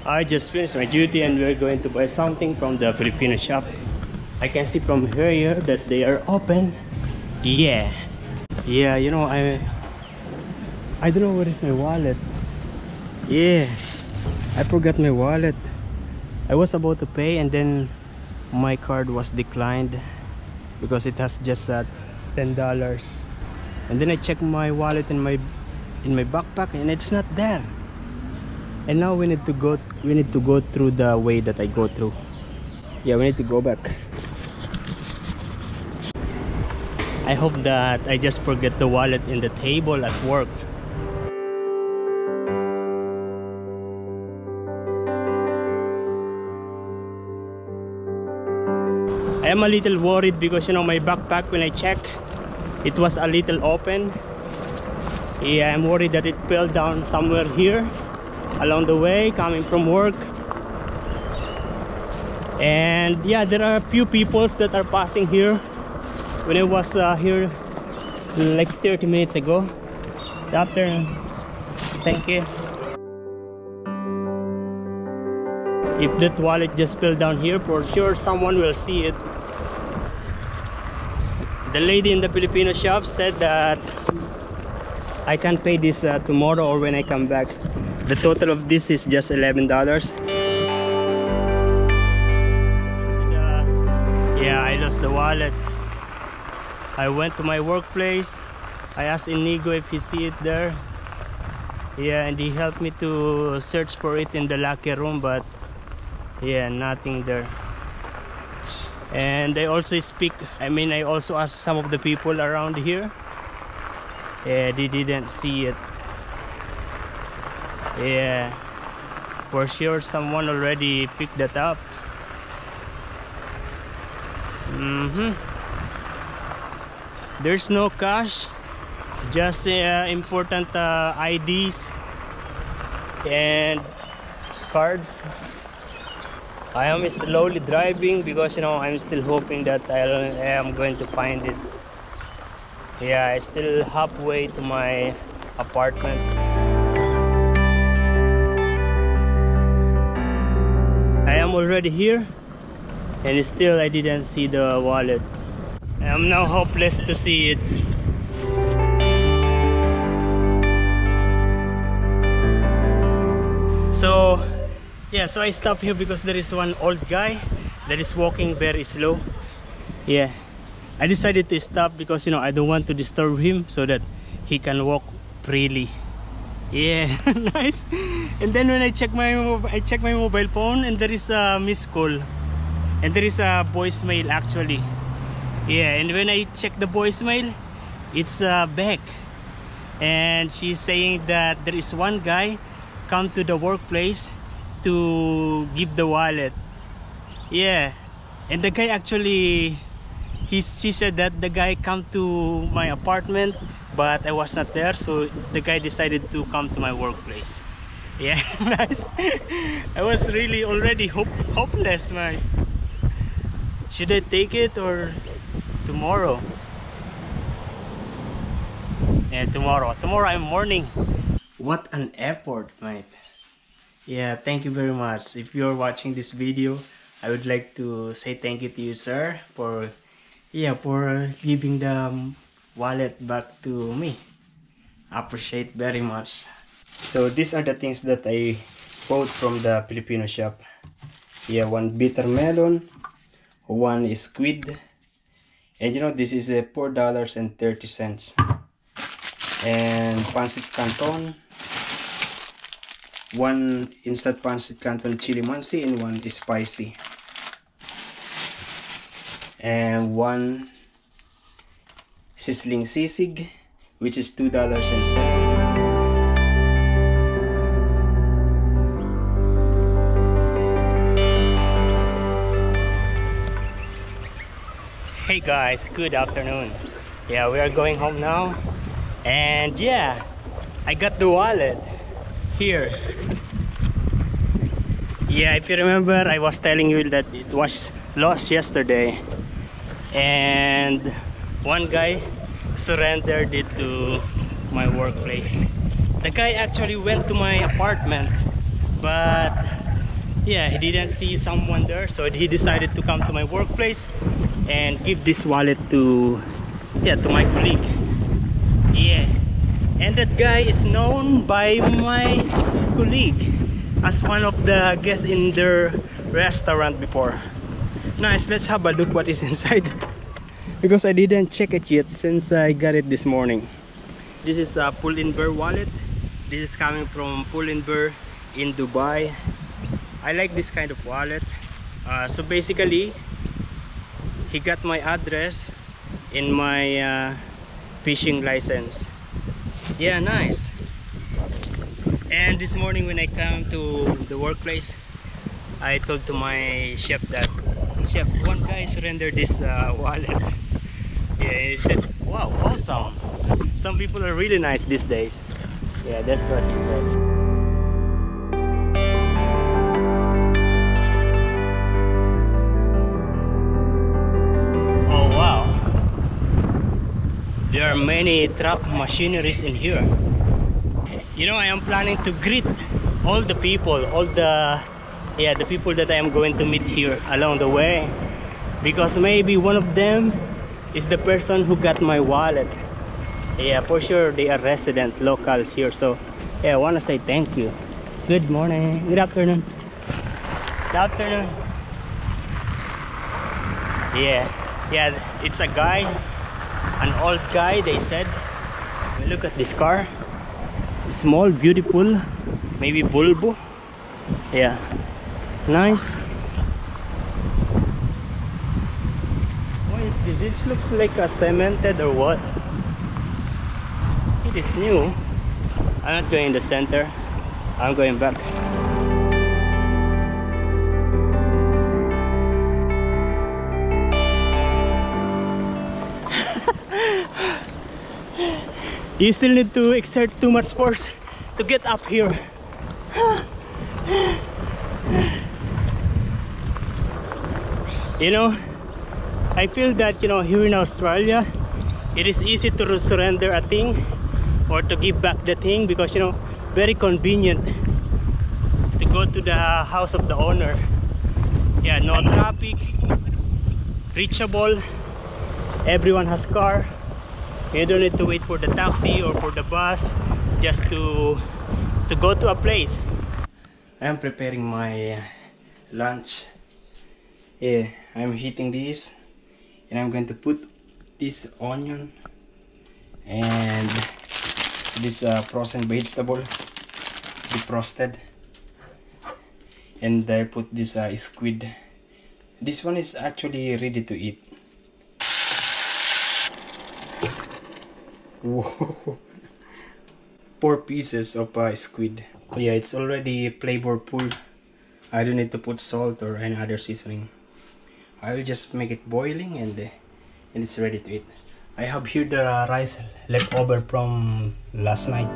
I just finished my duty and we're going to buy something from the Filipino shop. I can see from here that they are open. Yeah, you know, I don't know where is my wallet. Yeah, I forgot my wallet. I was about to pay and then my card was declined because it has just $10. And then I checked my wallet in my backpack and it's not there. And now we need to go through the way that I go through. Yeah, we need to go back. I hope that I just forget the wallet in the table at work. I am a little worried because, you know, my backpack, when I check, it was a little open. Yeah, I'm worried that it fell down somewhere here along the way coming from work. And yeah, there are a few people that are passing here. When I was here like 30 minutes ago. Good afternoon. Thank you. If that wallet just fell down here, for sure someone will see it. The lady in the Filipino shop said that I can pay this tomorrow or when I come back. The total of this is just $11. Yeah, I lost the wallet. I went to my workplace. I asked Inigo if he see it there. Yeah, and he helped me to search for it in the locker room, but yeah, nothing there. And I also I also asked some of the people around here. Yeah, they didn't see it. Yeah, for sure someone already picked that up. There's no cash, just important IDs and cards. I am slowly driving because, you know, I'm still hoping that I am going to find it. Yeah, I'm still halfway to my apartment. I am already here and still I didn't see the wallet. I am now hopeless to see it. So yeah, so I stopped here because there is one old guy that is walking very slow. Yeah, I decided to stop because, you know, I don't want to disturb him so that he can walk freely. Yeah, nice. And then when I check my mobile phone and there is a missed call and there is a voicemail actually. Yeah, and when I check the voicemail, it's Beck, and she's saying that there is one guy come to the workplace to give the wallet. Yeah, and the guy actually, she said that the guy come to my apartment, but I was not there, so the guy decided to come to my workplace. Yeah, nice. I was really already hopeless, man. Should I take it or tomorrow? Yeah, tomorrow I'm morning. What an effort, mate. Yeah, thank you very much. If you're watching this video, I would like to say thank you to you, sir, for giving the wallet back to me. Appreciate very much. So these are the things that I bought from the Filipino shop. Yeah, one bitter melon, one is squid, and you know, this is $4.30. And pancit canton, one instant pancit canton chili mansi and one is spicy, and one sizzling sisig, which is $2.70. Hey guys, good afternoon. Yeah, we are going home now, and yeah, I got the wallet here. Yeah, if you remember, I was telling you that it was lost yesterday, and one guy surrendered it to my workplace. The guy actually went to my apartment, but yeah, he didn't see someone there, so he decided to come to my workplace and give this wallet to, yeah, to my colleague. Yeah, and that guy is known by my colleague as one of the guests in their restaurant before. Nice, let's have a look what is inside, because I didn't check it yet since I got it this morning. This is a Pull&Bear wallet. This is coming from Pull&Bear in Dubai. I like this kind of wallet. So basically, he got my address in my fishing license. Yeah, nice. And this morning when I come to the workplace, I told to my chef that, chef, one guy surrendered this wallet. Yeah, he said, wow, awesome. Some people are really nice these days. Yeah, that's what he said. Oh wow, there are many truck machineries in here. You know, I am planning to greet all the people, the people that I am going to meet here along the way, because maybe one of them is the person who got my wallet. Yeah, for sure they are resident locals here, so yeah, I want to say thank you. Good morning, good afternoon. Good afternoon. Yeah, it's a guy, an old guy, they said. Look at this car, small, beautiful, maybe Volvo. Yeah, nice. What is this? This looks like a cemented or what? It is new. I'm not going in the center, I'm going back. You still need to exert too much force to get up here. You know, I feel that, you know, here in Australia, it is easy to surrender a thing or to give back the thing, because, you know, very convenient to go to the house of the owner. Yeah, no traffic, reachable, everyone has car. You don't need to wait for the taxi or for the bus just to go to a place. I am preparing my lunch. Yeah, I'm heating this, and I'm going to put this onion and this frozen vegetable, defrosted, and I put this squid. This one is actually ready to eat. Whoa. 4 pieces of squid. Yeah, it's already flavorful. I don't need to put salt or any other seasoning. I will just make it boiling, and it's ready to eat. I have here the rice left over from last night.